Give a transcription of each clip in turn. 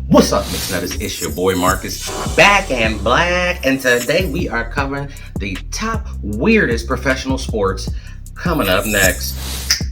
What's up, Mix Nutters? It's your boy Marcus, back and black, and today we are covering the top weirdest professional sports. Coming up next.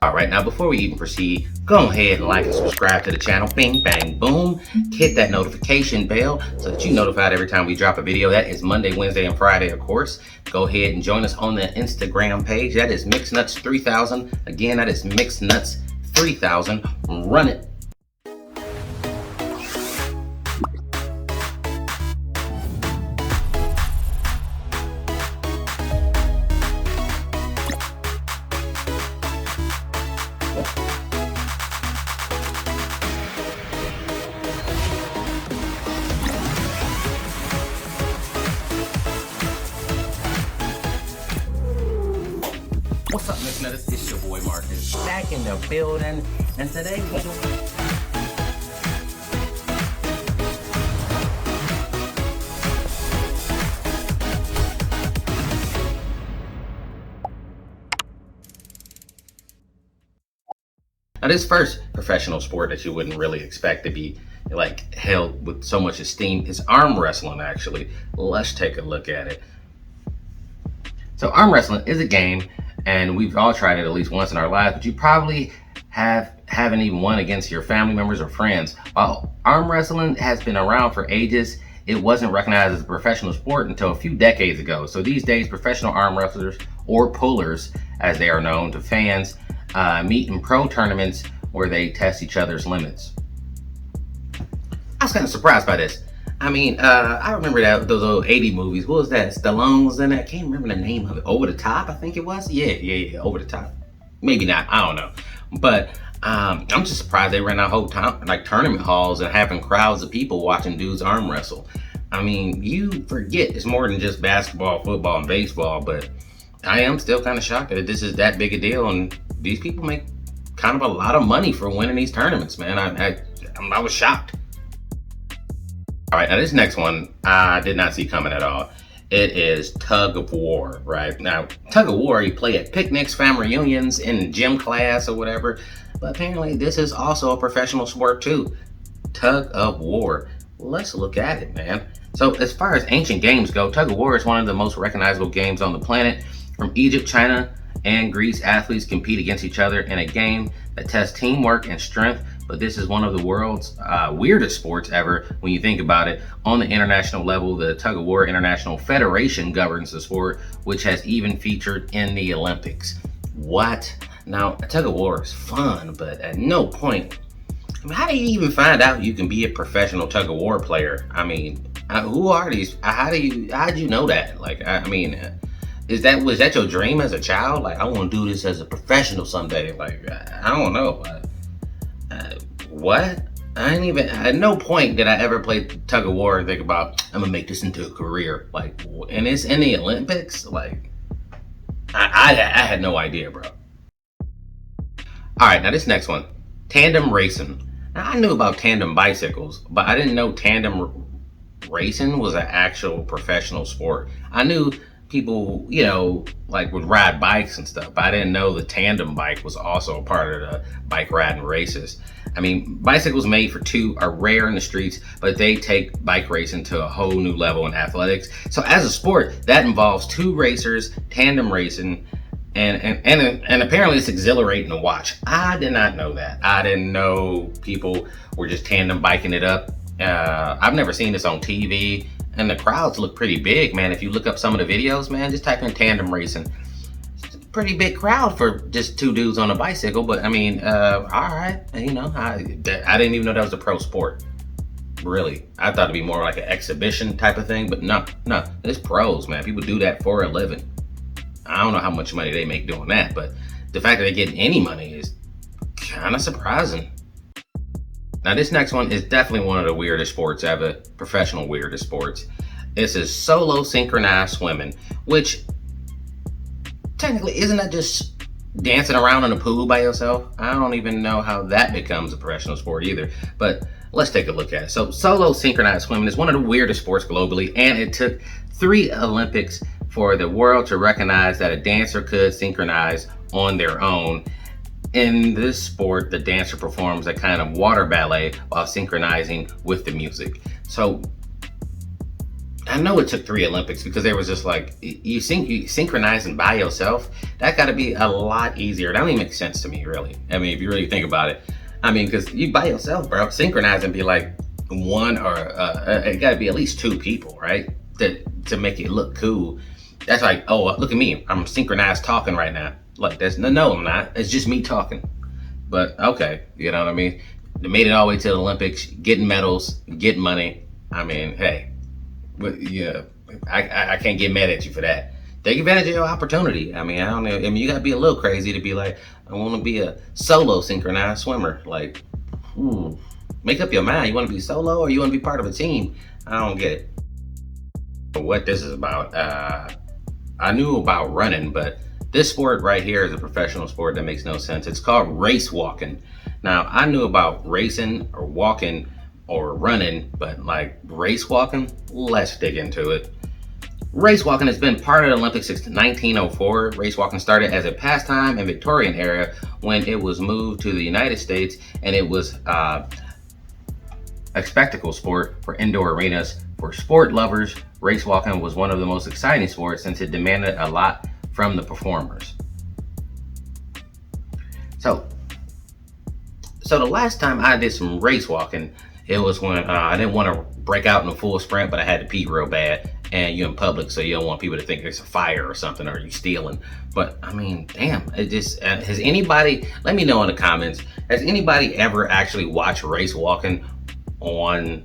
Alright, now before we even proceed, go ahead and like and subscribe to the channel. Bing, bang, boom. Hit that notification bell so that you're notified every time we drop a video. That is Monday, Wednesday, and Friday, of course. Go ahead and join us on the Instagram page. That is MixNuts3000. Again, that is MixNuts3000. Run it. What's up, Mix Nutters? It's your boy Marcus, back in the building, and today we're doing... Now, this first professional sport that you wouldn't really expect to be like held with so much esteem is arm wrestling, actually. Let's take a look at it. So arm wrestling is a game, and we've all tried it at least once in our lives, but you probably haven't even won against your family members or friends. While arm wrestling has been around for ages, it wasn't recognized as a professional sport until a few decades ago. So these days, professional arm wrestlers, or pullers as they are known to fans, meet in pro tournaments where they test each other's limits. I was kind of surprised by this. I mean, I remember those old 80 movies. What was that? Stallone was in that. I can't remember the name of it. Over the Top, I think it was. Yeah, Over the Top. Maybe not. I don't know. But I'm just surprised they ran out whole time, like tournament halls and having crowds of people watching dudes arm wrestle. I mean, you forget it's more than just basketball, football, and baseball. But I am still kind of shocked that this is that big a deal, and these people make kind of a lot of money for winning these tournaments, man. I was shocked. All right, now this next one, I did not see coming at all. It is tug of war, right? Now, tug of war, you play at picnics, family reunions, in gym class or whatever. But apparently this is also a professional sport too. Tug of war. Let's look at it, man. So as far as ancient games go, tug of war is one of the most recognizable games on the planet. From Egypt, China, and Greece, athletes compete against each other in a game that tests teamwork and strength. But this is one of the world's weirdest sports ever when you think about it. On the international level, the Tug of War International Federation governs the sport, which has even featured in the Olympics. What? Now, tug of war is fun, but at no point, I mean, how do you even find out you can be a professional tug of war player? I mean, who are these? How'd you know that? Like, I mean, was that your dream as a child? Like, I want to do this as a professional someday. Like, I don't know. What? At no point did I ever play tug of war and think about, I'm gonna make this into a career. Like, and it's in the Olympics? Like, I had no idea, bro. All right, now this next one, tandem racing. Now, I knew about tandem bicycles, but I didn't know tandem racing was an actual professional sport. I knew people, you know, like would ride bikes and stuff, but I didn't know the tandem bike was also a part of the bike riding races. I mean, bicycles made for two are rare in the streets, but they take bike racing to a whole new level in athletics. So as a sport, that involves two racers, tandem racing, and apparently it's exhilarating to watch. I did not know that. I didn't know people were just tandem biking it up. I've never seen this on TV. And the crowds look pretty big, man. If you look up some of the videos, man, just type in tandem racing. It's a pretty big crowd for just two dudes on a bicycle. But I mean, all right, you know, I didn't even know that was a pro sport. Really, I thought it'd be more like an exhibition type of thing, but no, it's pros, man. People do that for a living. I don't know how much money they make doing that, but the fact that they're getting any money is kind of surprising. Now, this next one is definitely one of the weirdest sports ever, professional weirdest sports. This is solo synchronized swimming, which technically isn't that just dancing around in a pool by yourself? I don't even know how that becomes a professional sport either, but let's take a look at it. So, solo synchronized swimming is one of the weirdest sports globally, and it took 3 Olympics for the world to recognize that a dancer could synchronize on their own. In this sport, the dancer performs a kind of water ballet while synchronizing with the music. So I know it took 3 Olympics because they was just like, you synchronizing by yourself. That got to be a lot easier. That don't even make sense to me, really. I mean, if you really think about it, I mean, because you by yourself, bro, synchronizing be like one or it got to be at least 2 people, right? To make it look cool. That's like, oh, look at me, I'm synchronized talking right now. Like, that's no, I'm not. It's just me talking. But okay, you know what I mean? They made it all the way to the Olympics, getting medals, getting money. I mean, hey, but yeah, I can't get mad at you for that. Take advantage of your opportunity. I mean, I don't know. I mean, you gotta be a little crazy to be like, I want to be a solo synchronized swimmer. Like, make up your mind. You want to be solo or you want to be part of a team? I don't get it. What this is about, I knew about running, but this sport right here is a professional sport that makes no sense. It's called race walking. Now, I knew about racing or walking or running, but like race walking, let's dig into it. Race walking has been part of the Olympics since 1904. Race walking started as a pastime in Victorian era when it was moved to the United States, and it was a spectacle sport for indoor arenas. For sport lovers, race walking was one of the most exciting sports since it demanded a lot from the performers. So the last time I did some race walking, it was when I didn't want to break out in a full sprint, but I had to pee real bad, and you're in public, so you don't want people to think there's a fire or something, or you stealing. But I mean, damn, it just has anybody? Let me know in the comments. Has anybody ever actually watched race walking on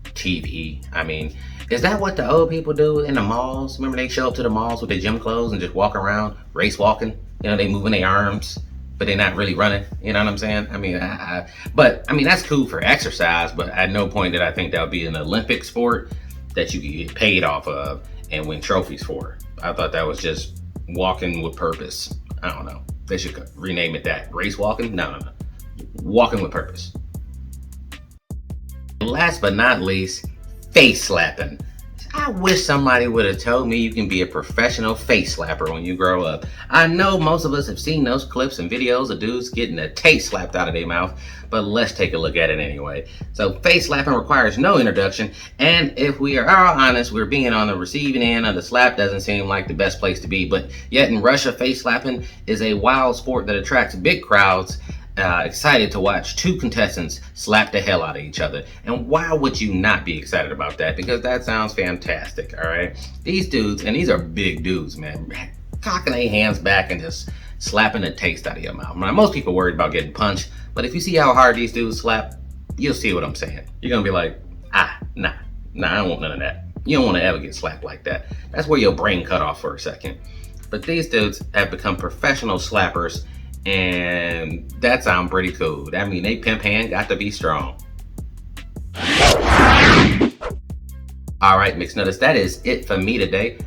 TV? I mean, is that what the old people do in the malls? Remember they show up to the malls with their gym clothes and just walk around race walking? You know, they moving their arms, but they're not really running. You know what I'm saying? I mean, but I mean, that's cool for exercise, but at no point did I think that would be an Olympic sport that you could get paid off of and win trophies for. I thought that was just walking with purpose. I don't know. They should rename it that. Race walking? No. Walking with purpose. Last but not least, face slapping. I wish somebody would have told me you can be a professional face slapper when you grow up. I know most of us have seen those clips and videos of dudes getting a taste slapped out of their mouth, but let's take a look at it anyway. So face slapping requires no introduction, and if we are all honest, we're being on the receiving end of the slap doesn't seem like the best place to be, but yet in Russia, face slapping is a wild sport that attracts big crowds. Excited to watch 2 contestants slap the hell out of each other. And why would you not be excited about that? Because that sounds fantastic, all right? These dudes, and these are big dudes, man, cocking their hands back and just slapping the taste out of your mouth. Now, most people worried about getting punched, but if you see how hard these dudes slap, you'll see what I'm saying. You're gonna be like, nah, I don't want none of that. You don't want to ever get slapped like that. That's where your brain cut off for a second. But these dudes have become professional slappers, and that sounds pretty cool. That mean they pimp hand got to be strong. All right, Mixed Nutters, that is it for me today.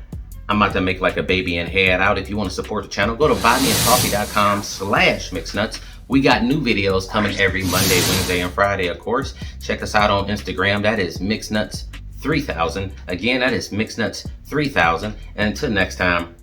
I'm about to make like a baby and head out. If you want to support the channel, go to buymeacoffee.com/mixednuts. We got new videos coming every Monday, Wednesday, and Friday, of course. Check us out on Instagram. That is MixedNuts3000. Again, that is MixedNuts3000. And until next time,